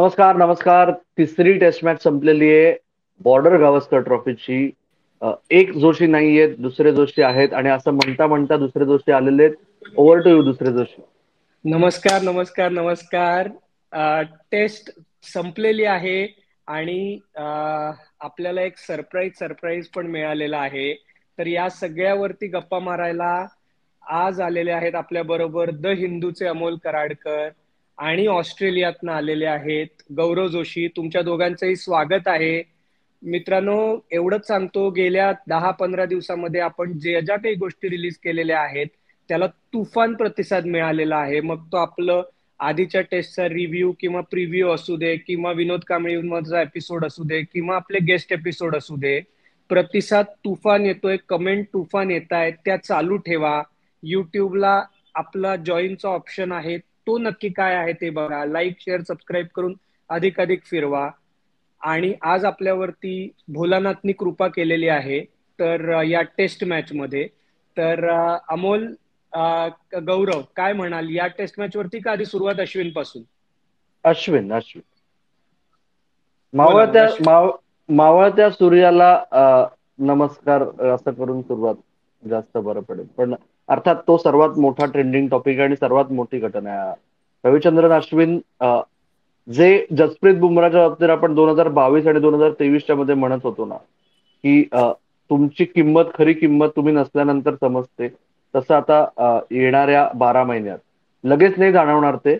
नमस्कार नमस्कार. तिसरी टेस्ट मॅच संपलेली आहे बॉर्डर गावस्कर ट्रॉफीची. एक जोशी नाहीयेत, दुसरे जोशी आहेत आणि असं म्हणता म्हणता दुसरे जोशी आलेले आहेत. ओव्हर टू यू दुसरे जोशी. नमस्कार नमस्कार नमस्कार. टेस्ट संपलेली आहे आणि आपल्याला एक सरप्राईज पण मिळालेला आहे. तर या सगळ्यावरती गप्पा मारायला आज आलेले आहेत आपल्या बरोबर द हिंदूचे अमोल कराडकर आणि ऑस्ट्रेलियातनं आलेले आहेत गौरव जोशी. तुमच्या दोघांचंही स्वागत आहे. मित्रांनो, एवढंच सांगतो, गेल्या 10-15 दिवसामध्ये आपण ज्या ज्या काही गोष्टी रिलीज केलेल्या आहेत त्याला तुफान प्रतिसाद मिळालेला आहे. मग तो आपलं आधीच्या टेस्टचा रिव्ह्यू किंवा प्रिव्ह्यू असू दे, किंवा विनोद कांबळीचा एपिसोड असू दे, किंवा आपले गेस्ट एपिसोड असू दे, प्रतिसाद तुफान येतोय, कमेंट तुफान येत आहेत. त्या चालू ठेवा. युट्यूबला आपला जॉईनचा ऑप्शन आहे, तो नक्की काय आहे ते बघा. लाईक, शेअर, सबस्क्राईब करून अधिकाधिक फिरवा. आणि आज आपल्यावरती भोलानाथनी कृपा केलेली आहे तर या टेस्ट मॅच मध्ये. तर अमोल, गौरव, काय म्हणाल या टेस्ट मॅच वरती? का आधी सुरुवात अश्विन पासून? अश्विन अश्विन. बोला मग मावळत्या अश्विन. मावळत्या सूर्याला नमस्कार असं करून सुरुवात जास्त बरं पडेल. पण अर्थात तो सर्वात मोठा ट्रेंडिंग टॉपिक आणि सर्वात मोठी घटना आहे. रविचंद्रन अश्विन, जे जसप्रीत बुमराच्या बाबतीत आपण 2022 आणि 2023च्या मध्ये म्हणत होतो ना, की तुमची किंमत, खरी किंमत तुम्ही नसल्यानंतर समजते, तसं आता येणाऱ्या 12 महिन्यात लगेच नाही जाणवणार ते.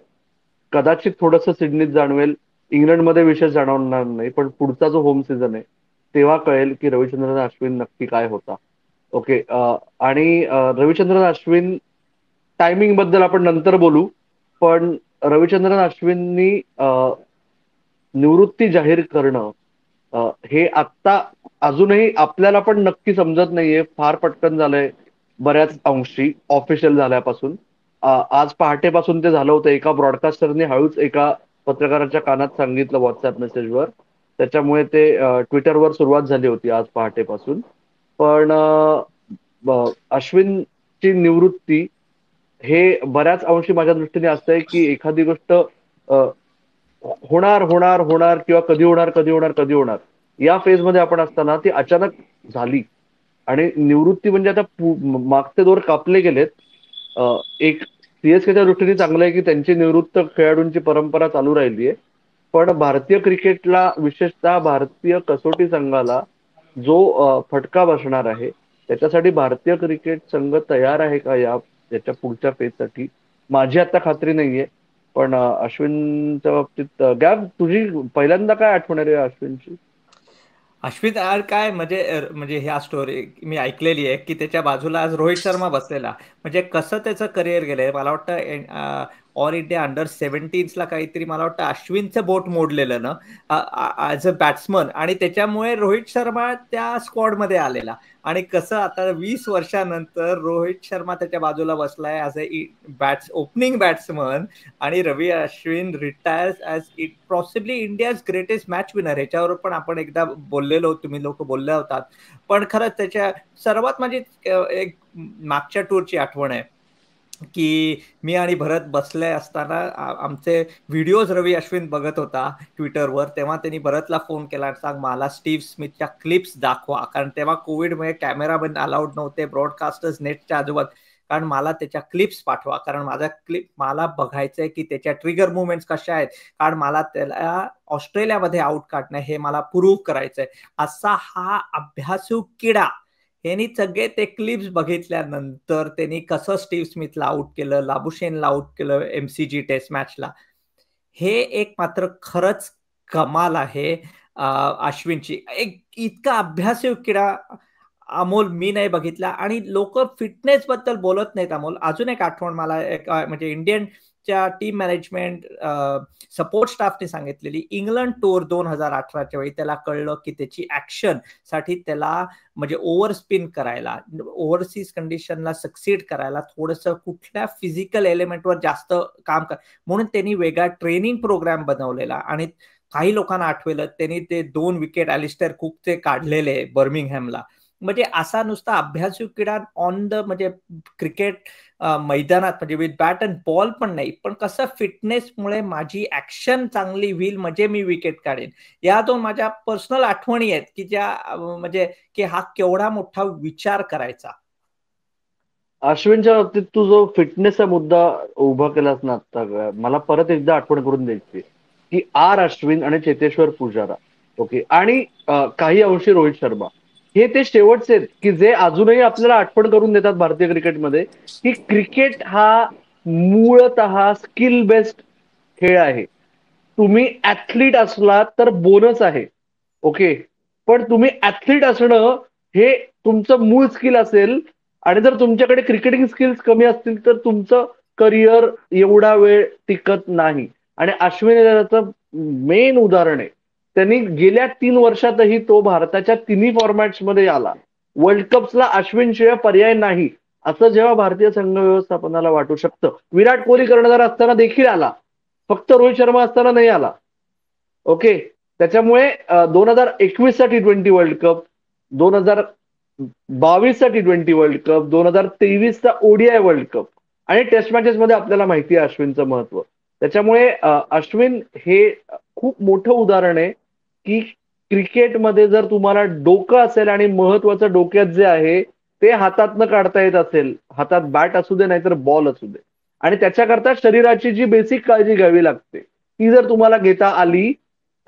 कदाचित थोडंसं सिडनीत जाणवेल, इंग्लंडमध्ये विशेष जाणवणार नाही, पण पुढचा जो होम सीझन आहे तेव्हा कळेल की रविचंद्रन अश्विन नक्की काय होता. ओके. आणि रविचंद्रन अश्विन टायमिंग बद्दल आपण नंतर बोलू. पण रविचंद्रन अश्विननी निवृत्ती जाहीर करणं, हे आत्ता अजूनही आपल्याला पण नक्की समजत नाहीये. फार पटकन झालंय बऱ्याच अंशी ऑफिशियल झाल्यापासून. आज पहाटेपासून ते झालं होतं. एका ब्रॉडकास्टरने हळूच एका पत्रकाराच्या कानात सांगितलं व्हॉट्सअप मेसेजवर. त्याच्यामुळे ते ट्विटरवर सुरुवात झाली होती आज पहाटेपासून. पण अश्विनची निवृत्ती हे बऱ्याच अंशी माझ्या दृष्टीने असं आहे की एखादी गोष्ट होणार होणार होणार किंवा कधी होणार कधी होणार कधी होणार या फेज मध्ये आपण असताना ती अचानक झाली. आणि निवृत्ती म्हणजे आता मागचे दोर कापले गेलेत. एक सीएसकेच्या दृष्टीने चांगलं आहे की त्यांची निवृत्त खेळाडूंची परंपरा चालू राहिली आहे. पण भारतीय क्रिकेटला, विशेषतः भारतीय कसोटी संघाला जो फटका बसणार आहे, त्याच्यासाठी भारतीय क्रिकेट संघ तयार आहे का याच्या पुढच्या फेजसाठी, माझी आता खात्री नाहीये. पण अश्विनच्या बाबतीत गॅब, तुझी पहिल्यांदा काय आठवण आहे रे अश्विनची? अश्विन यार काय म्हणजे ह्या स्टोरी मी ऐकलेली आहे की त्याच्या बाजूला आज रोहित शर्मा बसलेला. म्हणजे कसं त्याचं करिअर गेलंय. मला वाटतं ऑल इंडिया अंडर 17ला काहीतरी मला वाटतं अश्विनचं बोट मोडलेलं ना ॲज अ बॅट्समन, आणि त्याच्यामुळे रोहित शर्मा त्या स्क्वॉडमध्ये आलेला. आणि कसं आता 20 वर्षानंतर रोहित शर्मा त्याच्या बाजूला बसलाय ॲज अ ओपनिंग बॅट्समन, आणि Ravi Ashwin retires as it possibly India's greatest match winner. ह्याच्यावर पण आपण एकदा बोललेलो, तुम्ही लोक बोलले होतात. पण खरंच त्याच्या सर्वात माझी एक मागच्या टूरची आठवण आहे की मी आणि भरत बसले असताना आमचे व्हिडिओज रवी अश्विन बघत होता ट्विटरवर. तेव्हा त्यांनी भरतला फोन केला आणि सांग मला स्टीव्ह स्मिथच्या क्लिप्स दाखवा, कारण तेव्हा कोविडमुळे कॅमेरामॅन अलाउड नव्हते, ब्रॉडकास्टर्स नेटच्या आजोबात. कारण मला त्याच्या क्लिप्स पाठवा, कारण माझा क्लिप मला बघायचंय की त्याच्या ट्रिगर मुवमेंट्स कशा आहेत, कारण मला त्याला ऑस्ट्रेलियामध्ये आउट काढणं हे मला प्रूव्ह करायचंय. असा हा अभ्यासू किडा. यांनी सगळे ते क्लिप्स बघितल्यानंतर त्यांनी कसं स्टीव्ह स्मिथला आउट केलं, लाबुशेनला आउट केलं एमसीजी टेस्ट मॅचला, हे एक मात्र खरंच कमाल आहे. अश्विनची एक इतका अभ्यासू किडा अमोल मी नाही बघितला. आणि लोक फिटनेस बद्दल बोलत नाहीत अमोल. अजून एक आठवण मला एक म्हणजे इंडियनच्या टीम मॅनेजमेंट सपोर्ट स्टाफने सांगितलेली, इंग्लंड टूर 2018च्या वेळी त्याला कळलं की त्याची ऍक्शन साठी त्याला म्हणजे ओव्हर स्पिन करायला, ओव्हरसीज कंडिशनला सक्सीड करायला थोडंसं कुठल्या फिजिकल एलिमेंटवर जास्त काम कर, म्हणून त्यांनी वेगळा ट्रेनिंग प्रोग्राम बनवलेला. आणि काही लोकांना आठवलं त्यांनी ते 2 विकेट ॲलिस्टर कुकचे काढलेले बर्मिंगहॅमला. म्हणजे असा नुसता अभ्यासू किडा ऑन द म्हणजे क्रिकेट मैदानात म्हणजे विथ बॅट अँड बॉल पण नाही, पण कसं फिटनेसमुळे माझी ऍक्शन चांगली होईल म्हणजे मी विकेट काढेन. या दोन माझ्या पर्सनल आठवणी आहेत की ज्या म्हणजे की हा केवढा मोठा विचार करायचा. अश्विनच्या बाबतीत तू जो फिटनेसचा मुद्दा उभा केलास ना आता, मला परत एकदा आठवण करून द्यायची की आर अश्विन आणि चेतेश्वर पुजारा, ओके, आणि काही अंशी रोहित शर्मा, हे ते शेवटचे आहेत की जे अजूनही आपल्याला आठवण करून देतात भारतीय क्रिकेटमध्ये की क्रिकेट हा मूळतः स्किल बेस्ड खेळ आहे. तुम्ही ऍथलीट असला तर बोनस आहे, ओके, पण तुम्ही ऍथलीट असणं हे तुमचं मूळ स्किल असेल, आणि जर तुमच्याकडे क्रिकेटिंग स्किल्स कमी असतील तर तुमचं करिअर एवढा वेळ टिकत नाही. आणि अश्विन हे त्याचं मेन उदाहरण आहे. त्यांनी गेल्या 3 वर्षातही तो भारताच्या तिन्ही फॉर्मॅट्समध्ये आला. वर्ल्ड कप्सला अश्विन शिवाय पर्याय नाही असं जेव्हा भारतीय संघ व्यवस्थापनाला वाटू शकतं, विराट कोहली कर्णधार असताना देखील आला, फक्त रोहित शर्मा असताना नाही आला, ओके. त्याच्यामुळे 2021चा T20 वर्ल्ड कप, 2022चा T20 वर्ल्ड कप, 2023चा ODI वर्ल्ड कप आणि टेस्ट मॅचेस मध्ये आपल्याला माहिती आहे अश्विनचं महत्व. त्याच्यामुळे अश्विन हे खूप मोठं उदाहरण आहे की क्रिकेटमध्ये जर तुम्हाला डोकं असेल आणि महत्वाचं डोक्यात जे आहे ते हातातनं काढता येत असेल, हातात बॅट असू दे नाहीतर बॉल असू दे, आणि त्याच्याकरता शरीराची जी बेसिक काळजी घ्यावी लागते ती जर तुम्हाला घेता आली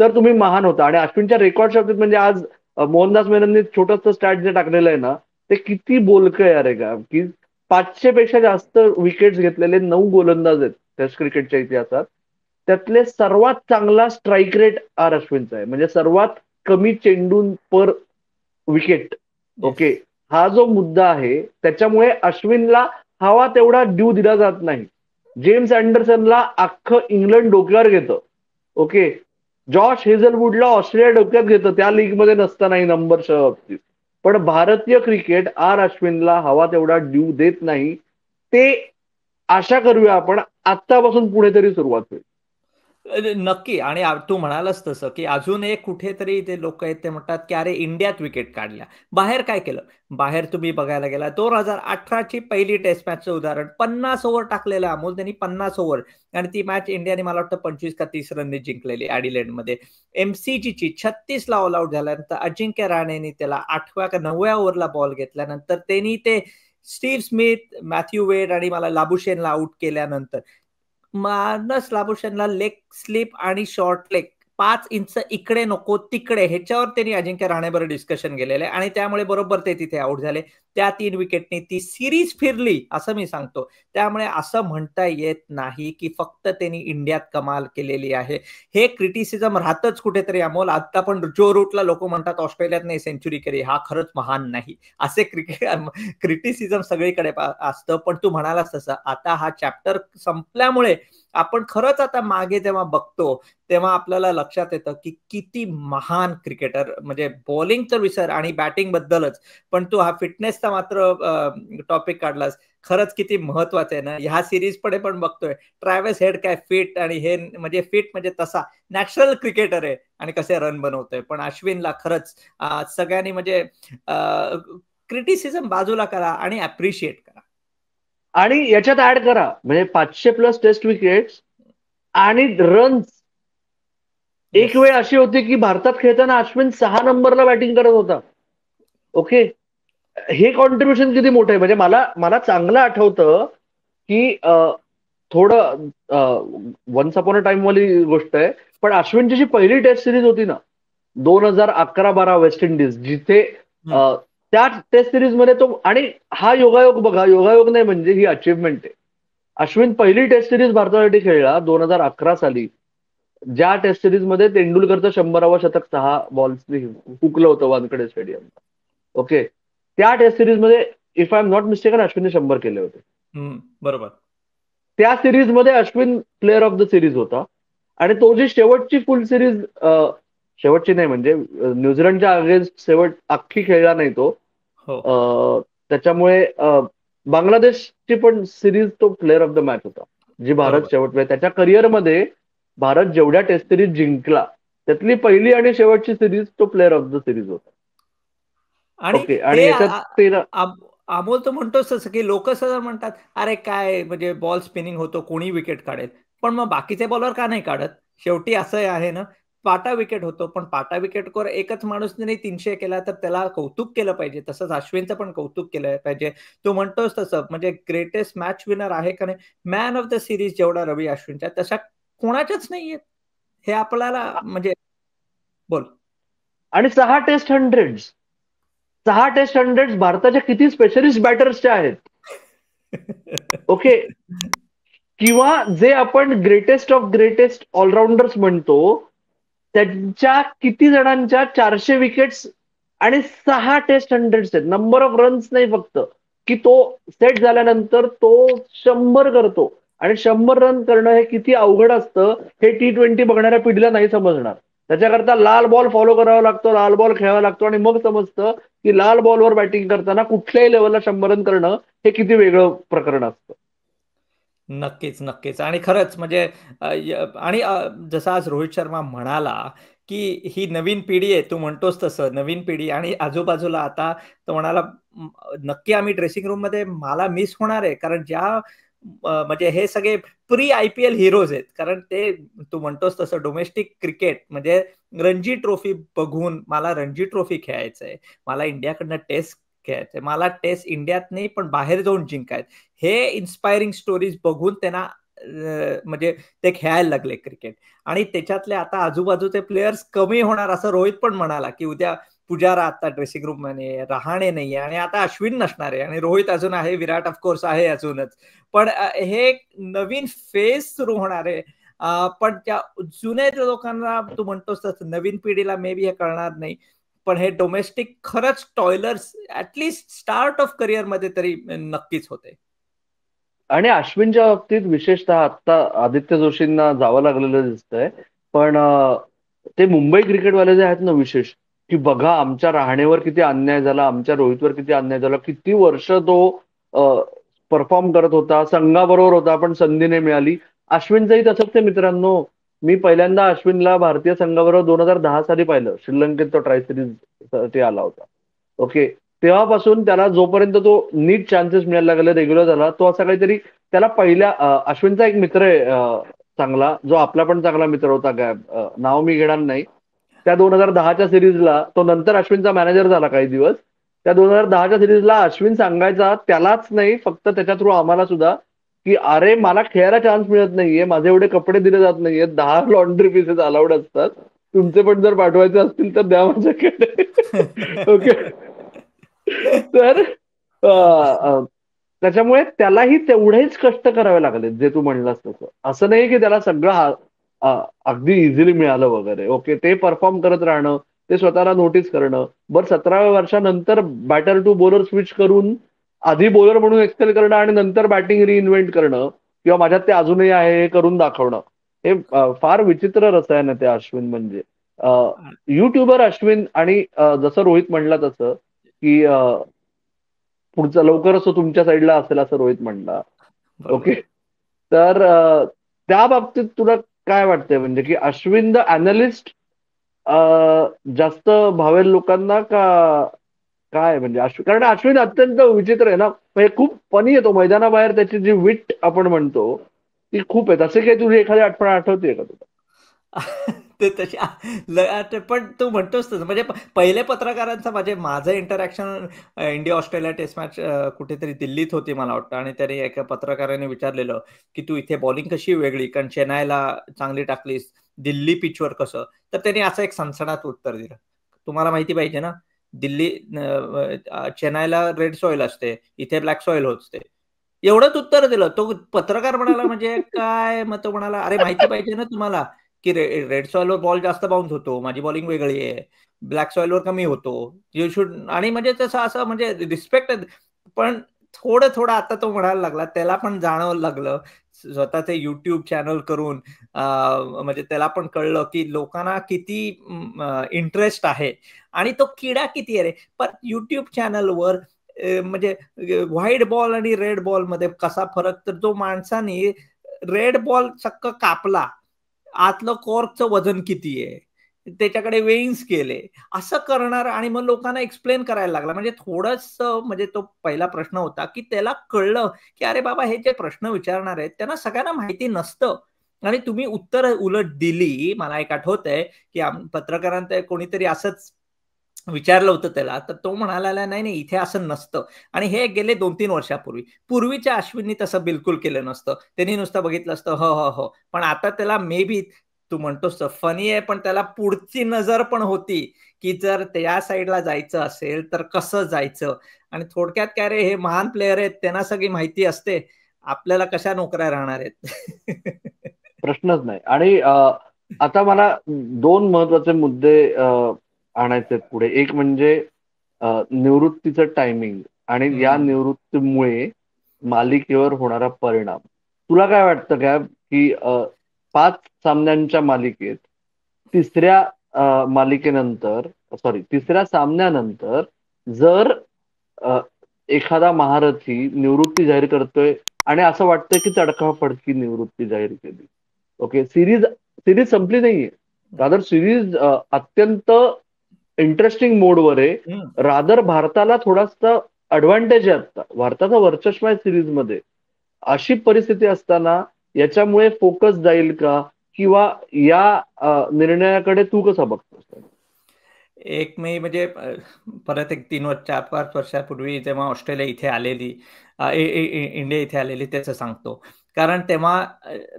तर तुम्ही महान होता. आणि अश्विनच्या रेकॉर्डच्या बाबतीत म्हणजे आज मोहनदास मेननने छोटंसं स्टॅट जे टाकलेलं आहे ना, ते किती बोलकं आहे अरे का, की 500 पेक्षा जास्त विकेट्स घेतलेले 9 गोलंदाज आहेत टेस्ट क्रिकेटच्या इतिहासात. त्यातले सर्वात चांगला स्ट्राईक रेट आर अश्विनचा आहे, म्हणजे सर्वात कमी चेंडून पर विकेट, ओके. हा जो मुद्दा आहे त्याच्यामुळे अश्विनला हवा तेवढा ड्यू दिला जात नाही. जेम्स अँडरसनला अख्खं इंग्लंड डोक्यावर घेतं, ओके. जॉश हेझलवूडला ऑस्ट्रेलिया डोक्यात घेतं त्या लीगमध्ये नसतानाही नंबरच्या बाबतीत. पण भारतीय क्रिकेट आर अश्विनला हवा तेवढा ड्यू देत नाही. ते आशा करूया आपण आत्तापासून पुढे तरी सुरुवात होईल. नक्की. आणि तू म्हणालच तसं की अजून एक कुठेतरी ते लोक आहेत ते म्हणतात की अरे इंडियात विकेट काढल्या, बाहेर काय केलं. बाहेर तुम्ही बघायला गेला 2018ची पहिली टेस्ट मॅचचं उदाहरण, 50 ओव्हर टाकलेलं अमोल त्यांनी, 50 ओव्हर, आणि ती मॅच इंडियाने मला वाटतं 25 का 30 रनने जिंकलेली ॲडिलेडमध्ये. MCGची 36ला ऑल आउट झाल्यानंतर अजिंक्य राणेने त्याला 8व्या का 9व्या ओव्हरला बॉल घेतल्यानंतर त्यांनी ते स्टीव्ह स्मिथ, मॅथ्यू वेड आणि मला लाबुशेनला आउट केल्यानंतर मानस लाबुशेनला लेग स्लिप आणि शॉर्ट लेग 5 इंच इकडे नको तिकडे, ह्याच्यावर त्यांनी अजिंक्य राणेबरोबर डिस्कशन केलेलं आहे आणि त्यामुळे बरोबर ते तिथे आउट झाले. त्या 3 विकेटनी ती सिरीज फिरली असं मी सांगतो. त्यामुळे असं म्हणता येत नाही की फक्त त्यांनी इंडियात कमाल केलेली आहे. हे क्रिटिसिझम राहतच कुठेतरी अमोल. आता पण जो रूटला लोक म्हणतात ऑस्ट्रेलियात नाही सेंचुरी केली, हा खरंच महान नाही, असे क्रिटिसिझम सगळीकडे असतं. पण तू म्हणालास तसं आता हा चॅप्टर संपल्यामुळे आपण खरंच आता मागे जेव्हा बघतो तेव्हा आपल्याला लक्षात येतं की किती महान क्रिकेटर, म्हणजे बॉलिंग तर विसर आणि बॅटिंग बद्दलच, पण तू हा फिटनेसचा मात्र टॉपिक काढलास, खरंच किती महत्वाचं आहे ना. ह्या सिरीज कडे पण बघतोय ट्रॅव्हिस हेड काय फिट, आणि हे म्हणजे फिट म्हणजे तसा नॅचरल क्रिकेटर आहे आणि कसे रन बनवतोय. पण अश्विनला खरंच सगळ्यांनी म्हणजे क्रिटिसिझम बाजूला करा आणि अप्रिशिएट करा. आणि याच्यात ऍड करा म्हणजे 500+ टेस्ट विकेट्स आणि रन्स. एक वेळ अशी होती की भारतात खेळताना अश्विन 6 नंबरला बॅटिंग करत होता, ओके. हे कॉन्ट्रीब्युशन किती मोठं आहे. म्हणजे मला मला चांगलं आठवतं की थोडं वन्स अपॉन अ टाइम वाली गोष्ट आहे, पण अश्विनची जी पहिली टेस्ट सिरीज होती ना 2011-12 वेस्ट इंडिज, जिथे त्या टेस्ट सिरीज मध्ये तो, आणि हा योगायोग बघा, योगायोग नाही म्हणजे ही अचीवमेंट आहे. अश्विन पहिली टेस्ट सिरीज भारतासाठी खेळला 2011 साली, ज्या टेस्ट सिरीज मध्ये तेंडुलकरचं 100वा शतक 6 बॉल्सनी हुकलं होतं वानखेडे स्टेडियम, ओके. त्या टेस्ट सिरीज मध्ये if I am not mistaken अश्विनने 100 केले होते. बरोबर. त्या सिरीज मध्ये Ashwin player of the series होता. आणि तो जी शेवटची फुल सिरीज, शेवटची नाही म्हणजे न्यूझीलंडच्या अगेन्स्ट शेवट अख्खी खेळला नाही तो, त्याच्यामुळे बांगलादेशची पण सिरीज तो प्लेअर ऑफ द मॅच होता, जी भारत शेवट, त्याच्या करिअरमध्ये भारत जेवढ्या टेस्ट सिरीज जिंकला त्यातली पहिली आणि शेवटची सिरीज तो प्लेअर ऑफ द सिरीज होता. आणि ओके. आणि हे याच्यात अमोल तर म्हणतोच तसं की लोक सगळं म्हणतात अरे काय म्हणजे बॉल स्पिनिंग होतो कोणी विकेट काढेल, पण मग बाकीचे बॉलर का नाही काढत? शेवटी असं आहे ना, पाटा विकेट होतो, पण पाटा विकेटवर एकच माणूस नाही 300 केला तर त्याला कौतुक केलं पाहिजे. तसंच अश्विनचं पण कौतुक केलं पाहिजे. तो म्हणतोच तसं म्हणजे ग्रेटेस्ट मॅच विनर आहे का नाही, मॅन ऑफ द सिरीज जेवढा रवी अश्विनच्या तशा कोणाच्याच नाहीये. हे आपल्याला म्हणजे बोल. आणि 6 टेस्ट 100 भारताच्या किती स्पेशलिस्ट बॅटर्सच्या आहेत. ओके. किंवा जे आपण ग्रेटेस्ट ऑफ ग्रेटेस्ट ऑलराऊंडर्स म्हणतो, त्यांच्या किती जणांच्या 400 विकेट्स आणि 6 टेस्ट 100 आहेत. नंबर ऑफ रन्स नाही फक्त, की तो सेट झाल्यानंतर तो 100 करतो. आणि 100 रन करणं हे किती अवघड असतं हे T20 बघणाऱ्या पिढीला नाही समजणार. त्याच्याकरता लाल बॉल फॉलो करावा लागतो, लाल बॉल खेळावा लागतो, आणि मग समजतं की लाल बॉलवर बॅटिंग करताना कुठल्याही लेवलला 100 रन करणं हे किती वेगळं प्रकरण असतं. नक्कीच, नक्कीच. आणि खरंच म्हणजे आणि जसं आज रोहित शर्मा म्हणाला, की ही नवीन पिढी आहे. तू म्हणतोस तसं नवीन पिढी आणि आजूबाजूला आता तो म्हणाला नक्की आम्ही ड्रेसिंग रूममध्ये मला मिस होणार आहे. कारण म्हणजे हे सगळे प्री IPL हिरोज आहेत. कारण ते तू म्हणतोस तसं डोमेस्टिक क्रिकेट म्हणजे रणजी ट्रॉफी बघून मला रणजी ट्रॉफी खेळायचंय. मला इंडियाकडनं टेस्ट खेळायचंय. मला टेस्ट इंडियात नाही पण बाहेर जाऊन जिंकायचं. हे इन्स्पायरिंग स्टोरीज बघून त्यांना म्हणजे ते खेळायला लागले क्रिकेट. आणि त्याच्यातले आता आजूबाजूचे प्लेयर्स कमी होणार असं रोहित पण म्हणाला, की उद्या पुजारा आता ड्रेसिंग रूम मध्ये, रहाणे नाहीये आणि आता अश्विन नसणार आहे आणि रोहित अजून आहे, विराट ऑफकोर्स आहे अजूनच. पण हे नवीन फेज सुरू होणार आहे. पण त्या जुन्या लोकांना तू म्हणतोस तसं नवीन पिढीला मे बी हे कळणार नाही. पण हे डोमेस्टिक खरंच टॉयलर्स ऍटलिस्ट स्टार्ट ऑफ करिअर मध्ये तरी नक्कीच होते. आणि अश्विनच्या बाबतीत विशेषतः आता आदित्य जोशींना जावं लागलेलं दिसतंय. पण ते मुंबई क्रिकेटवाले जे आहेत ना विशेष, की बघा आमच्या रहाणेवर किती अन्याय झाला, आमच्या रोहितवर किती अन्याय झाला, किती वर्ष तो परफॉर्म करत होता, संघाबरोबर होता, पण संधी नाही मिळाली. अश्विनचंही तसंच आहे मित्रांनो. मी पहिल्यांदा अश्विनला भारतीय संघाबरोबर 2010 साली पाहिलं. श्रीलंकेत तो ट्राय सिरीज साठी आला होता. ओके. तेव्हापासून त्याला जोपर्यंत तो नीट चान्सेस मिळायला लागले, रेग्युलर झाला, तो असा काहीतरी त्याला पहिल्या अश्विनचा एक मित्र आहे चांगला, जो आपला पण चांगला मित्र होता, नाव मी घेणार नाही. त्या 2010च्या सिरीजला तो नंतर अश्विनचा मॅनेजर झाला काही दिवस. त्या 2010च्या सिरीजला अश्विन सांगायचा त्यालाच नाही, फक्त त्याच्या थ्रू आम्हाला सुद्धा, की अरे मला खेळायला चान्स मिळत नाहीये, माझे एवढे कपडे दिले जात नाहीये, 10 लॉन्ड्री पीसेस अलाउड असतात, तुमचे पण जर पाठवायचे असतील तर द्या माझ्याकडे. ओके. तर त्याच्यामुळे त्यालाही तेवढेच कष्ट करावे लागले जे तू म्हणलास तसं. असं नाही की त्याला सगळं अगदी इझिली मिळालं वगैरे. ओके. ते परफॉर्म करत राहणं, ते स्वतःला नोटीस करणं, बरं 17व्या वर्षानंतर बॅटर टू बॉलर स्विच करून आधी बॉलर म्हणून एक्सेल करणं आणि नंतर बॅटिंग रिइन्व्हेंट करणं, किंवा माझ्यात ते अजूनही आहे हे करून दाखवणं, हे फार विचित्र रसायन आहे ते अश्विन म्हणजे. युट्यूबर अश्विन. आणि जसं रोहित म्हणला तसं की पुढचा लवकरच तो तुमच्या साईडला असेल असं रोहित म्हणला. बरोबर. ओके. तर त्या बाबतीत तुला काय वाटतंय, म्हणजे की अश्विन द अॅनलिस्ट जास्त भावेल लोकांना का काय? म्हणजे कारण अश्विन अत्यंत विचित्र आहे ना, म्हणजे खूप फनी येतो मैदानाबाहेर, त्याची जी विट आपण म्हणतो ती खूप आहे. तसे काही तुझी एखादी आठवण आठवते का तुला? ते तशी पण तू म्हणतोस तसं म्हणजे पहिले पत्रकारांचा माझं interaction India Australia test match कुठेतरी दिल्लीत होती मला वाटतं, आणि त्याने एका पत्रकाराने विचारलेलं की तू इथे बॉलिंग कशी वेगळी, कारण चेन्नईला चांगली टाकलीस, दिल्ली पिचवर कसं? तर त्याने असं एक सनसनाट उत्तर दिलं. तुम्हाला माहिती पाहिजे ना, दिल्ली चेन्नईला रेड सॉइल असते, इथे ब्लॅक सॉइल होते. एवढंच उत्तर दिलं. तो पत्रकार म्हणाला म्हणजे काय? मग तो म्हणाला अरे माहिती पाहिजे ना तुम्हाला की रेड सॉइलवर बॉल जास्त बाउन्स होतो, माझी बॉलिंग वेगळी आहे, ब्लॅक सॉइलवर कमी होतो, यू शुड. आणि म्हणजे तसं असं म्हणजे रिस्पेक्ट. पण थोडं थोडं आता तो म्हणायला लागला, त्याला पण जाणवं लागलं स्वतःचे युट्यूब चॅनल करून, म्हणजे त्याला पण कळलं की लोकांना किती इंटरेस्ट आहे आणि तो किडा किती आहे रे. पण युट्यूब चॅनलवर म्हणजे व्हाईट बॉल आणि रेड बॉल मध्ये कसा फरक, तर जो माणसाने रेड बॉल चक्क कापला, आतलं कॉर्कचं वजन किती आहे, त्याच्याकडे वेईंग्स केले, असं करणार आणि मग लोकांना एक्सप्लेन करायला लागला. म्हणजे थोडस म्हणजे तो पहिला प्रश्न होता की त्याला कळलं की अरे बाबा हे जे प्रश्न विचारणार आहेत त्यांना सगळ्यांना माहिती नसतं आणि तुम्ही उत्तर उलट दिली. मला एक आठवतंय की पत्रकारांत कोणीतरी असंच विचारलं होतं त्याला, तर तो म्हणाला नाही नाही इथे असं नसतं. आणि हे गेले 2-3 वर्षापूर्वी. पूर्वीच्या अश्विननी तसं बिलकुल केलं नसतं. त्यांनी नुसतं बघितलं असतं हो हो हो. पण आता त्याला मे बी तू म्हणतोस फनी आहे, पण त्याला पुढची नजर पण होती की जर त्या साईडला जायचं असेल तर कसं जायचं. आणि थोडक्यात काय रे, हे महान प्लेयर आहेत, त्यांना सगळी माहिती असते, आपल्याला कशा नोकऱ्या राहणार आहेत. प्रश्नच नाही. आणि आता मला 2 महत्वाचे मुद्दे आणायचे आहेत पुढे. एक म्हणजे निवृत्तीचं टायमिंग आणि या निवृत्तीमुळे मालिकेवर होणारा परिणाम. तुला काय वाटतं का की 5 सामन्यांच्या मालिकेत तिसऱ्या सामन्यानंतर जर एखादा महारथी निवृत्ती जाहीर करतोय आणि असं वाटतंय की तडकाफडकी निवृत्ती जाहीर केली, ओके, सिरीज संपली नाहीये, रादर सिरीज अत्यंत इंटरेस्टिंग मोडवर आहे. रादर भारताला थोडासा ऍडव्हान्टेज आहे, आता भारताचा वर्चस्व आहे सिरीजमध्ये. अशी परिस्थिती असताना याच्यामुळे फोकस जाईल का, किंवा या निर्णयाकडे तू कसा बघतोस? एक मी म्हणजे परत एक 4-5 वर्षापूर्वी जेव्हा ऑस्ट्रेलिया इथे आलेली, इंडिया इथे आलेली, त्याचं सांगतो. कारण तेव्हा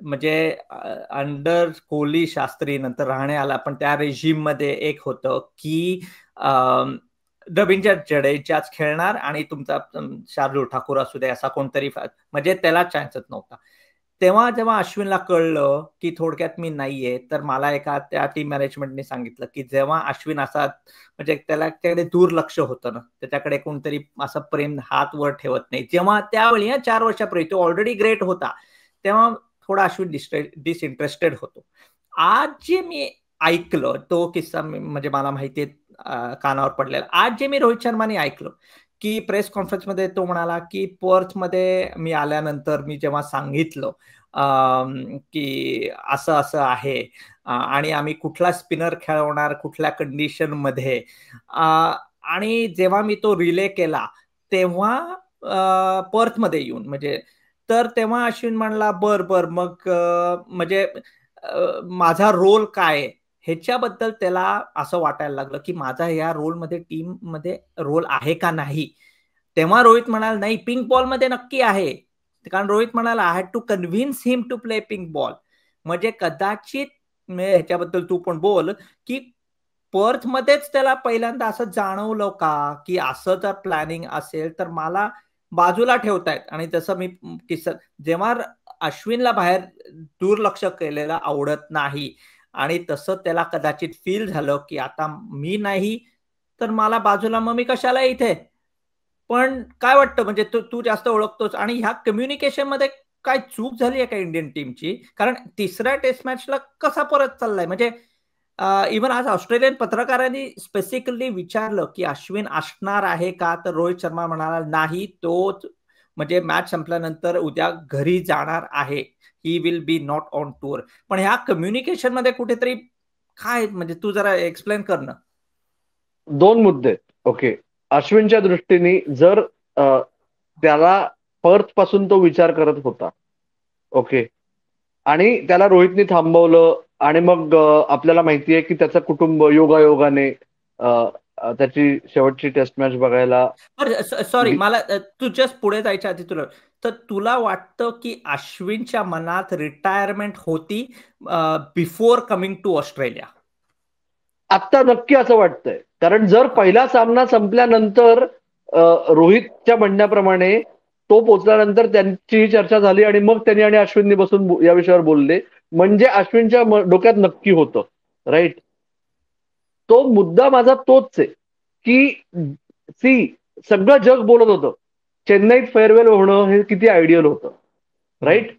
म्हणजे अंडर कोहली, शास्त्री, नंतर रहाणे आला, पण त्या रेजिम मध्ये एक होतं की रवींद्र जडेजाच खेळणार आणि तुमचा शार्दूल ठाकूर असू दे असा कोणतरी, म्हणजे त्याला चान्सच नव्हता. तेव्हा जेव्हा अश्विनला कळलं की थोडक्यात मी नाहीये, तर मला एका त्या टीम मॅनेजमेंटने सांगितलं की जेव्हा अश्विन असा म्हणजे त्याच्याकडे दुर्लक्ष होतं ना, त्याच्याकडे कोणतरी असं प्रेम हात वर ठेवत नाही, जेव्हा त्यावेळी 4 वर्षापूर्वी तो ऑलरेडी ग्रेट होता, तेव्हा थोडा अश्विन डिसइंटरेस्टेड होतो. आज जे मी ऐकलं तो किस्सा, म्हणजे मला माहिती आहे कानावर पडलेला, आज जे मी रोहित शर्माने ऐकलं की प्रेस कॉन्फरन्समध्ये तो म्हणाला की पर्थमध्ये मी आल्यानंतर मी जेव्हा सांगितलं की असं असं आहे आणि आम्ही कुठला स्पिनर खेळवणार कुठल्या कंडिशन मध्ये, आणि जेव्हा मी तो रिले केला तेव्हा पर्थमध्ये येऊन, म्हणजे तर तेव्हा अश्विन म्हणला बर बर मग म्हणजे माझा रोल काय, ह्याच्याबद्दल त्याला असं वाटायला लागलं की माझा या रोलमध्ये टीम मध्ये रोल आहे का नाही. तेव्हा रोहित म्हणाला नाही, पिंक बॉल मध्ये नक्की आहे. कारण रोहित म्हणाला I had to convince him to play pink ball. म्हणजे कदाचित ह्याच्याबद्दल तू पण बोल की पर्थ मध्येच त्याला पहिल्यांदा असं जाणवलं का की असं जर प्लॅनिंग असेल तर मला बाजूला ठेवतायत. आणि जसं मी किस्सा, जेव्हा अश्विनला बाहेर दुर्लक्ष केलेलं आवडत नाही आणि तसं त्याला कदाचित फील झालं की आता मी नाही तर मला बाजूला, मग मी कशाला इथे. पण काय वाटतं, म्हणजे तू जास्त ओळखतोस, आणि ह्या कम्युनिकेशन मध्ये काय चूक झाली आहे का इंडियन टीमची. कारण तिसऱ्या टेस्ट मॅचला कसा परत चाललाय, म्हणजे इव्हन आज ऑस्ट्रेलियन पत्रकारांनी स्पेसिफिकली विचारलं की अश्विन असणार आहे का, तर रोहित शर्मा म्हणाला नाही, तो म्हणजे मॅच संपल्यानंतर उद्या घरी जाणार आहे, he will be not on tour. पण ह्या कम्युनिकेशन मध्ये कुठेतरी काय, म्हणजे तू जरा एक्सप्लेन कर ना. 2 मुद्दे. ओके, अश्विनच्या दृष्टीने जर त्याला पर्थ पासून तो विचार करत होता, ओके, आणि त्याला रोहितने थांबवलं, आणि मग आपल्याला माहितीये की त्याचं कुटुंब योगायोगाने त्याची शेवटची टेस्ट मॅच बघायला. सॉरी, मला तू जस्ट पुढे जायच्या आधी तुला वाटतं की अश्विनच्या मनात रिटायरमेंट होती बिफोर कमिंग टू ऑस्ट्रेलिया? आत्ता नक्की असं वाटतंय. कारण जर पहिला सामना संपल्यानंतर रोहितच्या म्हणण्याप्रमाणे तो पोचल्यानंतर त्यांची चर्चा झाली आणि मग त्यांनी आणि अश्विननी बसून या विषयावर बोलले, म्हणजे अश्विनच्या डोक्यात नक्की होतं, राईट. तो मुद्दा माझा तोच आहे की सगळं जग बोलत होतं चेन्नईत फेअरवेल होणं हे किती आयडियल होतं, राईट.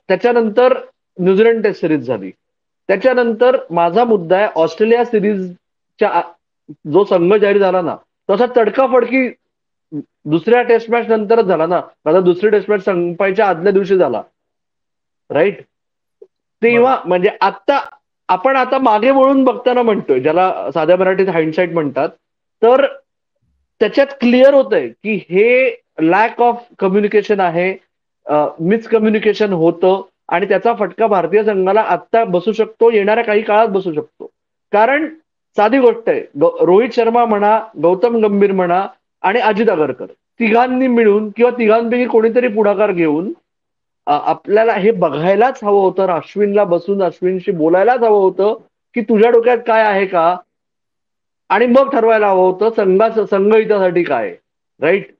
त्याच्यानंतर न्यूझीलंड टेस्ट सिरीज झाली. त्याच्यानंतर माझा मुद्दा आहे ऑस्ट्रेलिया सिरीजच्या जो संघ जाहीर झाला ना, तसा तडकाफडकी दुसऱ्या टेस्ट मॅच नंतरच झाला ना. आता दुसरी टेस्ट मॅच संपायच्या आदल्या दिवशी झाला, राईट. तेव्हा म्हणजे आता आपण आता मागे वळून बघताना म्हणतोय, ज्याला साध्या मराठीत हाइंडसाइट म्हणतात, तर त्याच्यात क्लिअर होतंय की हे लॅक ऑफ कम्युनिकेशन आहे, मिसकम्युनिकेशन होतं आणि त्याचा फटका भारतीय संघाला आत्ता बसू शकतो, येणाऱ्या काही काळात बसू शकतो. कारण साधी गोष्ट आहे, रोहित शर्मा म्हणा, गौतम गंभीर म्हणा आणि अजित आगरकर तिघांनी मिळून किंवा तिघांपैकी कोणीतरी पुढाकार घेऊन आपल्याला हे बघायलाच हवं होतं, अश्विनला बसून अश्विनशी बोलायलाच हवं होतं की तुझ्या डोक्यात काय आहे का, आणि मग ठरवायला हवं होतं संघ हितासाठी काय, राईट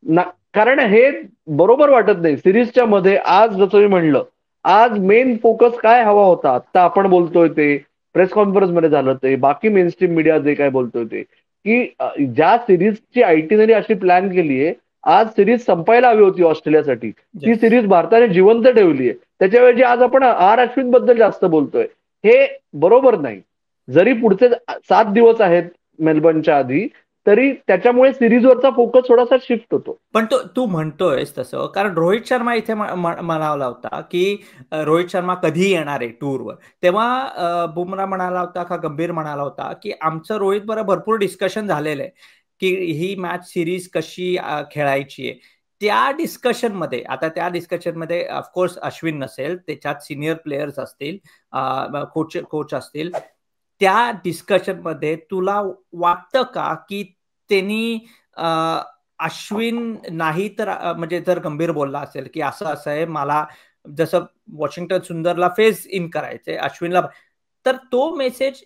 ना. कारण हे बरोबर वाटत नाही सिरीजच्या मध्ये. आज जसं मी म्हणलं, आज मेन फोकस काय हवा होता, आता आपण बोलतोय ते, प्रेस कॉन्फरन्स मध्ये झालं ते, बाकी मेन स्ट्रीम मीडिया जे काय बोलतोय ते, की ज्या सिरीजची आयटिनरी अशी प्लॅन केली आहे, आज सिरीज संपायला हवी होती ऑस्ट्रेलियासाठी, ती सिरीज भारताने जिवंत ठेवली आहे. त्याच्याऐवजी आज आपण आर अश्विन बद्दल जास्त बोलतोय. हे बरोबर नाही. जरी पुढचे 7 दिवस आहेत मेलबर्नच्या आधी, तरी त्याच्यामुळे सिरीजवरचा फोकस थोडासा शिफ्ट होतो. पण तू म्हणतोयस तसं, कारण रोहित शर्मा इथे म्हणाला होता की रोहित शर्मा कधी येणार आहे टूरवर, तेव्हा बुमराह म्हणाला होता का गंभीर म्हणाला होता की आमचं रोहित बरोबर भरपूर डिस्कशन झालेलं आहे की ही मॅच सिरीज कशी खेळायची आहे. त्या डिस्कशनमध्ये ऑफकोर्स अश्विन नसेल, त्याच्यात सिनियर प्लेयर्स असतील, कोच असतील. त्या डिस्कशनमध्ये तुला वाटतं का की त्यांनी अश्विन नाही तर म्हणजे जर गंभीर बोलला असेल की असं आहे, मला जसं वॉशिंग्टन सुंदरला फेस इन करायचंय अश्विनला, तर तो मेसेज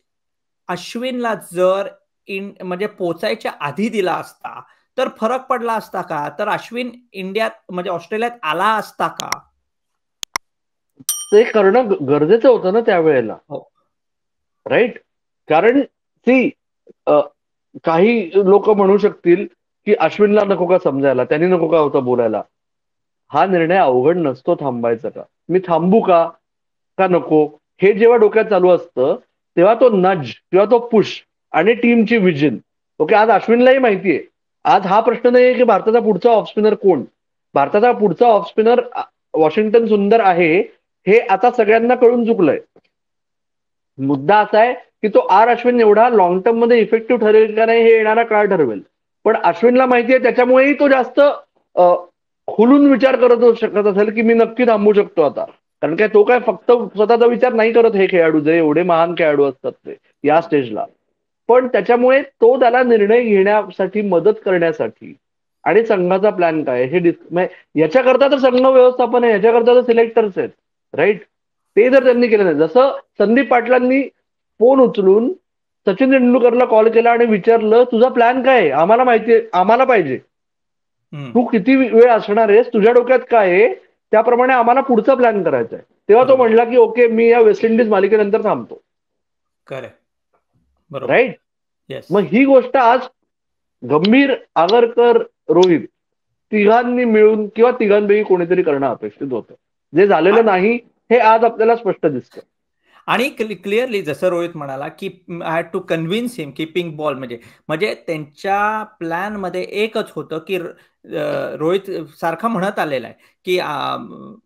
अश्विनला जर म्हणजे पोचायच्या आधी दिला असता तर फरक पडला असता का? तर अश्विन इंडियात म्हणजे ऑस्ट्रेलियात आला असता का? ते करणं गरजेचं होतं ना त्यावेळेला, राईट. कारण सी काही लोक म्हणू शकतील की अश्विनला नको का समजायला, त्यांनी नको का होतं बोलायला. हा निर्णय अवघड नसतो थांबायचा का, मी थांबू का नको, हे जेव्हा डोक्यात चालू असतं तेव्हा तो नज किंवा तो पुश आणि टीमची विजन. ओके, आज अश्विनलाही माहितीये, आज हा प्रश्न नाहीये की भारताचा पुढचा ऑफ स्पिनर कोण. भारताचा पुढचा ऑफ स्पिनर वॉशिंग्टन सुंदर आहे, हे आता सगळ्यांना कळून चुकलंय. मुद्दा असा आहे की तो आर अश्विन एवढा लॉंग टर्म मध्ये इफेक्टिव्ह ठरेल का नाही हे येणारा काळ ठरवेल. पण अश्विनला माहितीये, त्याच्यामुळेही तो जास्त खुलून विचार करत शकत असेल की मी नक्की थांबू शकतो आता. कारण काय तो काय फक्त स्वतःचा विचार नाही करत, हे खेळाडू जे एवढे महान खेळाडू असतात ते या स्टेजला. पण त्याच्यामुळे तो त्याला निर्णय घेण्यासाठी मदत करण्यासाठी आणि संघाचा प्लॅन काय हे याच्याकरता तर संघ व्यवस्थापन आहे, याच्याकरता तर सिलेक्टर्स आहेत, राईट. ते जर त्यांनी केलं नाही, जसं संदीप पाटलांनी फोन उचलून सचिन तेंडुलकरला कॉल केला आणि विचारलं तुझा प्लॅन काय आहे, आम्हाला माहितीये, आम्हाला पाहिजे, तू किती वेळ असणार आहेस, तुझ्या डोक्यात काय आहे, त्याप्रमाणे आम्हाला पुढचा प्लॅन करायचा आहे. तेव्हा तो म्हणला की ओके, मी या वेस्ट इंडिज मालिकेनंतर थांबतो. राईट. मग ही गोष्ट आज गंभीर, आगरकर, रोहित तिघांनी मिळून किंवा तिघांपैकी कोणीतरी करणं अपेक्षित होतं, जे झालेलं नाही हे आज आपल्याला स्पष्ट दिसतं. आणि क्लिअरली जसं रोहित म्हणाला की I had to convince him keeping ball, म्हणजे त्यांच्या प्लॅन मध्ये एकच होतं की रोहित सारखा म्हणत आलेला आहे की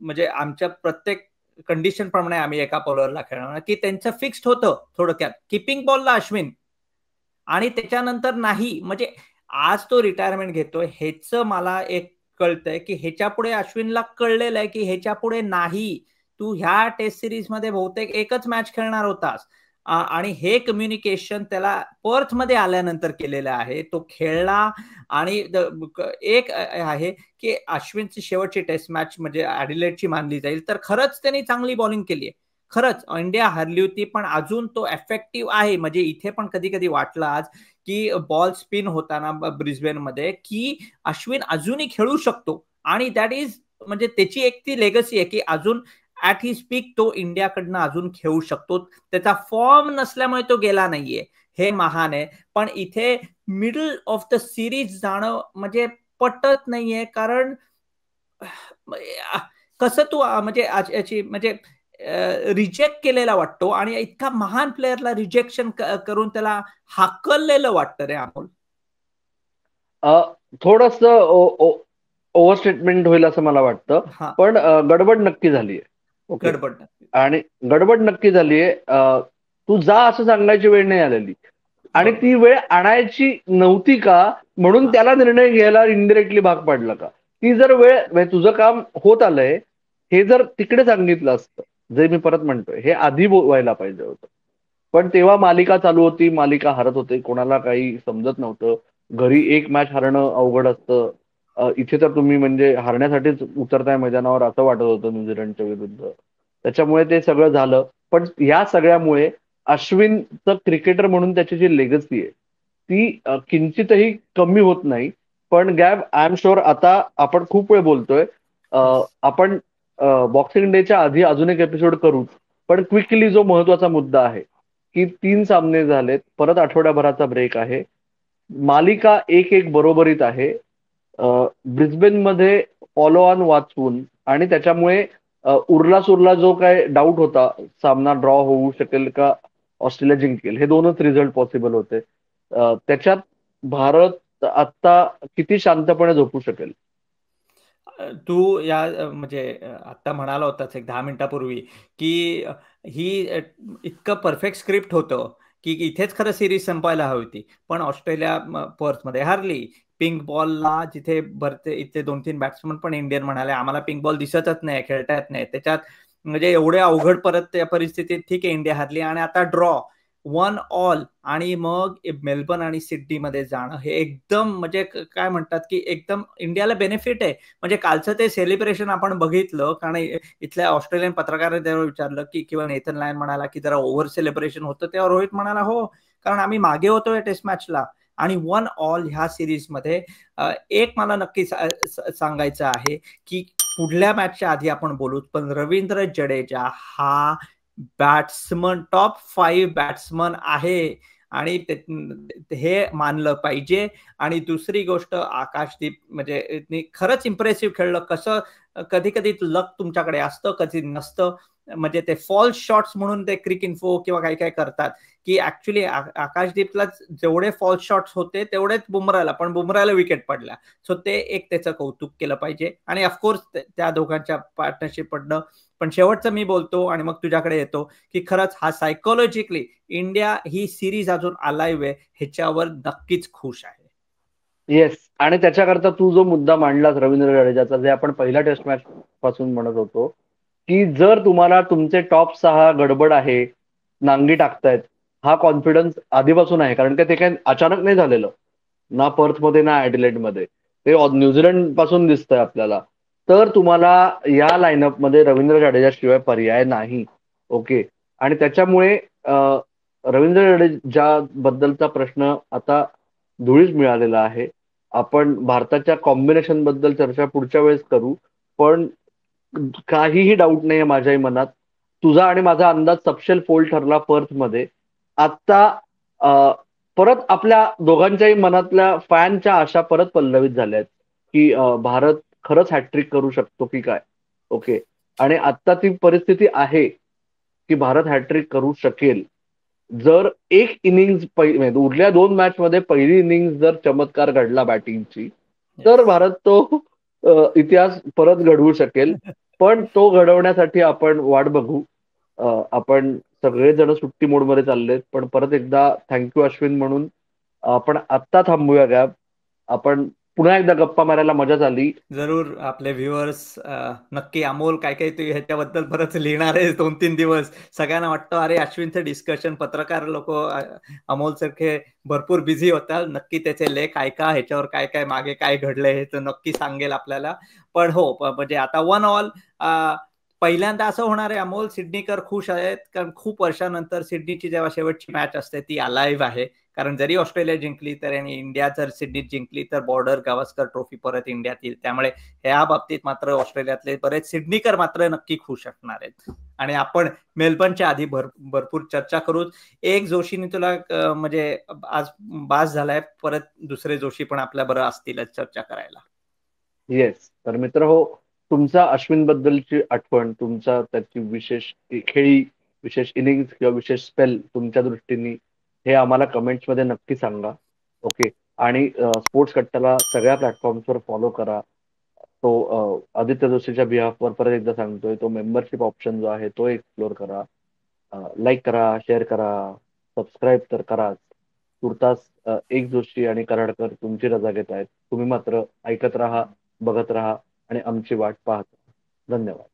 म्हणजे आमच्या प्रत्येक कंडिशन प्रमाणे आम्ही एका बॉलरला खेळणार, की त्यांचं फिक्स्ड होतं थोडक्यात कीपिंग बॉलला अश्विन, आणि त्याच्यानंतर नाही. म्हणजे आज तो रिटायरमेंट घेतोय हेच मला एक कळतंय की ह्याच्या पुढे अश्विनला कळलेलं आहे की ह्याच्या पुढे नाही, तू ह्या टेस्ट सिरीज मध्ये बहुतेक एकच मॅच खेळणार होतास, आणि हे कम्युनिकेशन त्याला पर्थ मध्ये आल्यानंतर केलेलं आहे. तो खेळला आणि एक आहे की अश्विनची शेवटची टेस्ट मॅच म्हणजे ॲडिलेडची मानली जाईल, तर खरंच त्यांनी चांगली बॉलिंग केली आहे. खरंच इंडिया हरली होती, पण अजून तो एफेक्टिव्ह आहे. म्हणजे इथे पण कधी कधी वाटलं आज की बॉल स्पिन होताना ब्रिस्बेन मध्ये की अश्विन अजूनही खेळू शकतो, आणि दॅट इज म्हणजे त्याची एक ती लेगसी आहे की अजून ऍट हिज पीक तो इंडियाकडनं अजून खेळू शकतो. त्याचा फॉर्म नसल्यामुळे तो गेला नाहीये, हे महान आहे. पण इथे मिडल ऑफ द सिरीज जाणं म्हणजे पटत नाहीये, कारण कसं तू म्हणजे याची म्हणजे रिजेक्ट केलेला वाटतो, आणि इतका महान प्लेअरला रिजेक्शन करून त्याला हाकललेलं वाटतं रे अमोल. थोडस ओव्हर स्टेटमेंट होईल असं मला वाटतं, पण गडबड नक्की झालीये. ओके, आणि गडबड नक्की झालीये. तू जा असं सांगायची वेळ नाही आलेली. आणि बरोबर. ती वेळ आणायची नव्हती का, म्हणून हा. त्याला निर्णय घ्यायला इनडिरेक्टली भाग पाडला का? ती जर वेळ म्हणजे तुझं काम होत आलंय हे जर तिकडे सांगितलं असतं, जे मी परत म्हणतोय हे आधी व्हायला पाहिजे होतं. पण तेव्हा मालिका चालू होती, मालिका हरत होते, कोणाला काही समजत नव्हतं. घरी एक मॅच हरणं अवघड असतं. इथे तर तुम्ही म्हणजे हरण्यासाठीच उतरताय मैदानावर असं वाटत होतं न्यूझीलंडच्या विरुद्ध. त्याच्यामुळे ते सगळं झालं. पण या सगळ्यामुळे अश्विनचं क्रिकेटर म्हणून त्याची जी लेगसी आहे ती किंचितही कमी होत नाही. पण गॅब आय एम शुअर आता आपण खूप वेळ बोलतोय. Yes. आपण बॉक्सिंग डेच्या आधी अजून एक एपिसोड करूच. पण क्विकली जो महत्वाचा मुद्दा आहे की 3 सामने झालेत, परत आठवड्याभराचा ब्रेक आहे. मालिका 1-1 बरोबरीत आहे. ब्रिस्बेनमध्ये फॉलो ऑन वाचवून आणि त्याच्यामुळे उरला सुरला जो काय डाऊट होता, सामना ड्रॉ होऊ शकेल का ऑस्ट्रेलिया जिंकेल, हे दोनच रिझल्ट पॉसिबल होते. त्याच्यात भारत आत्ता किती शांतपणे झोपू शकेल? तू या म्हणजे आता म्हणाला होताच एक 10 मिनिटापूर्वी की ही इतकं परफेक्ट स्क्रिप्ट होतं की इथेच खरं सिरीज संपायला हवी होती, पण ऑस्ट्रेलिया पर्थमध्ये हारली. पिंक बॉलला जिथे भरते इथे 2-3 बॅट्समन पण इंडियन म्हणाले आम्हाला पिंक बॉल दिसतच नाही, खेळता येत नाही. त्याच्यात म्हणजे एवढे अवघड परत त्या परिस्थितीत ठीक आहे इंडिया हारली आणि आता ड्रॉ 1-1 आणि मग मेलबर्न आणि सिडनीमध्ये जाणं हे एकदम म्हणजे काय म्हणतात की एकदम इंडियाला बेनिफिट आहे. म्हणजे कालचं ते सेलिब्रेशन आपण बघितलं, कारण इथल्या ऑस्ट्रेलियन पत्रकारांनी तेव्हा विचारलं की किंवा नेथन लायन म्हणाला की जरा ओव्हर सेलिब्रेशन होतं, तेव्हा रोहित म्हणाला हो, कारण आम्ही मागे होतोय टेस्ट मॅचला. आणि 1-1 ह्या सिरीजमध्ये एक मला नक्की सांगायचं आहे की पुढल्या मॅचच्या आधी आपण बोलू, पण रवींद्र जडेजा हा बॅट्समन टॉप 5 बॅट्समन आहे आणि हे मानलं पाहिजे. आणि दुसरी गोष्ट आकाशदीप म्हणजे खरंच इम्प्रेसिव्ह खेळलं. कसं कधी कधी लक तुमच्याकडे असतं, कधी नसतं. म्हणजे ते फॉल्स शॉट्स म्हणून ते क्रिक इन्फो किंवा काही काय करतात की ऍक्च्युली आकाशदीपला जेवढे फॉल्स शॉट्स होते तेवढेच बुमराला, पण बुमराला विकेट पडल्या. सो ते एक त्याचं कौतुक केलं पाहिजे आणि ऑफकोर्स त्या दोघांच्या पार्टनरशिप पडणं. पण शेवटचं मी बोलतो आणि मग तुझ्याकडे येतो की खरंच हा सायकोलॉजिकली इंडिया ही सिरीज अजून अलाइव्ह आहे ह्याच्यावर नक्कीच खुश आहे. येस. आणि त्याच्याकरता तू जो मुद्दा मांडलास रवींद्र जडेजाचा, जे आपण पहिल्या टेस्ट मॅच पासून म्हणत होतो की जर तुम्हाला तुमचे टॉप 6 गडबड आहे, नांगी टाकतायत, हा कॉन्फिडन्स आधीपासून आहे. कारण का ते काही अचानक नाही झालेलं, ना पर्थमध्ये ना ॲडिलेडमध्ये. ते न्यूझीलंड पासून दिसतंय आपल्याला. तर तुम्हाला या लाईनअपमध्ये रवींद्र जाडेजाशिवाय पर्याय नाही. ओके. आणि त्याच्यामुळे रवींद्र जडेजा बद्दलचा प्रश्न आता धुळीस मिळालेला आहे. आपण भारताच्या कॉम्बिनेशन बद्दल चर्चा पुढच्या वेळेस करू. पण काहीही डाऊट नाहीये माझ्याही मनात. तुझा आणि माझा अंदाज सपशेल फोल ठरला पर्थमध्ये. आत्ता अ, परत आपल्या दोघांच्याही मनातल्या फॅनच्या आशा परत पल्लवित झाल्या आहेत की भारत खरंच हॅट्रिक करू शकतो की काय. ओके. आणि आत्ता ती परिस्थिती आहे की भारत हॅट्रिक करू शकेल. जर एक इनिंग्स म्हणजे उरल्या 2 मॅचमध्ये पहिली इनिंग्स जर चमत्कार घडला बॅटिंगची, तर येस. भारत तो इतिहास परत घडवू शकेल. पण तो घडवण्यासाठी आपण वाट बघू. आपण सगळेजण सुट्टी मोडमध्ये चाललेत. पण परत एकदा थँक्यू अश्विन म्हणून आपण आत्ता थांबूया गॅप. आपण पुन्हा एकदा गप्पा मारायला मजा झाली. जरूर आपले व्ह्युअर्स नक्की अमोल काय काय तू ह्याच्याबद्दल बरंच लिहिणार आहे 2-3 दिवस. सगळ्यांना वाटतं अरे अश्विनचं डिस्कशन, पत्रकार लोक अमोल सारखे भरपूर बिझी होतात. नक्की त्याचे लेख ऐका, ह्याच्यावर काय काय मागे काय घडलंय हे तर नक्की सांगेल आपल्याला. पण हो म्हणजे आता 1-1 पहिल्यांदा असं होणार आहे अमोल, सिडनीकर खुश आहेत कारण खूप वर्षानंतर सिडनीची जेव्हा शेवटची मॅच असते ती अलाइव्ह आहे. कारण जरी ऑस्ट्रेलिया जिंकली तर आणि इंडिया जर सिडनीत जिंकली तर बॉर्डर गावस्कर ट्रॉफी परत इंडियात येईल. त्यामुळे ह्या बाबतीत मात्र ऑस्ट्रेलियातले बरेच सिडनीकर मात्र नक्की खुश असणार आहेत. आणि आपण मेलबर्नच्या आधी भरपूर चर्चा करू. एक जोशीने तुला म्हणजे आज बास झालाय, परत दुसरे जोशी पण आपल्या बरं असतीलच चर्चा करायला. येस. तर मित्र हो, तुमचा अश्विन बद्दलची आठवण, तुमचा त्याची विशेष खेळी, विशेष इनिंग्स किंवा विशेष स्पेल तुमच्या दृष्टीने हे आम्हाला कमेंट्समध्ये नक्की सांगा. ओके. आणि स्पोर्ट्स कट्टाला सगळ्या प्लॅटफॉर्म्सवर फॉलो करा. तो आदित्य जोशीच्या बिहाफवर परत एकदा सांगतोय, तो मेंबरशिप ऑप्शन जो आहे तो एक्सप्लोर करा. लाईक करा, शेअर करा, सबस्क्राईब तर कराच. तुर्तास एक जोशी आणि कराडकर तुमची रजा घेत आहेत. तुम्ही मात्र ऐकत राहा, बघत राहा आणि आमची वाट पाहत राहा. धन्यवाद.